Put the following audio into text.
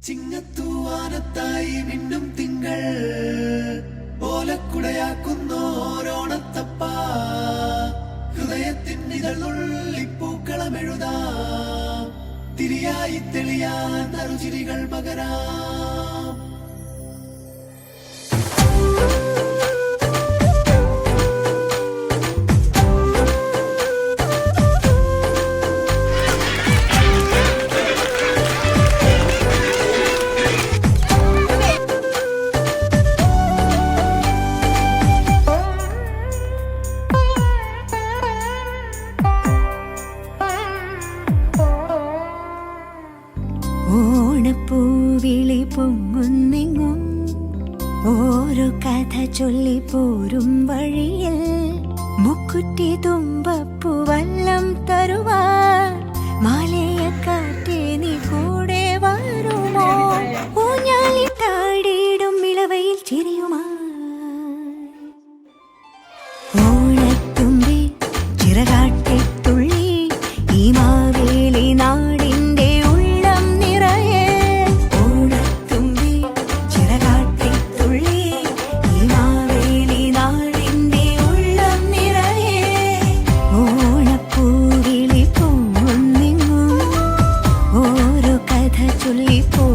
ചിങ്ങത്തൂവാനത്തായി മിന്നും തിങ്കൾ ഓലക്കുടയാക്കുന്നോരോണത്തപ്പ ഹൃദയത്തിൻ ഇതളുള്ളിപ്പൂക്കളമെഴുതാം തിരിയായി തെളിയാൻ നറുചിരികൾ പകരാം. ഓണപ്പൂവിളി പൊങ്ങുന്നെങ്ങും ഓരോ കഥ ചൊല്ലി പോരും വഴിയിൽ മുക്കുറ്റി തുമ്പപ്പൂവല്ലം തരുവാൻ മാലയക്കാറ്റേ നീ കൂടെ വരുമോ? ഊഞ്ഞാലിട്ടാടിയിടും ഇളവയിൽ ചിരിയുമാ ഓണത്തുമ്പി ചിറകാട്ടിത്തുള്ളി ഈ മാവേലി നാടിന്റെ ഉള്ളം നിറയെ. ഓണത്തുമ്പി ചിറകാട്ടിത്തുള്ളി ഈ മാവേലി നാടിന്റെ ഉള്ളം നിറയെ. ഓണപ്പൂവിളി പൊങ്ങുന്നെങ്ങും ഓരോ കഥ ചൊല്ലിപ്പോ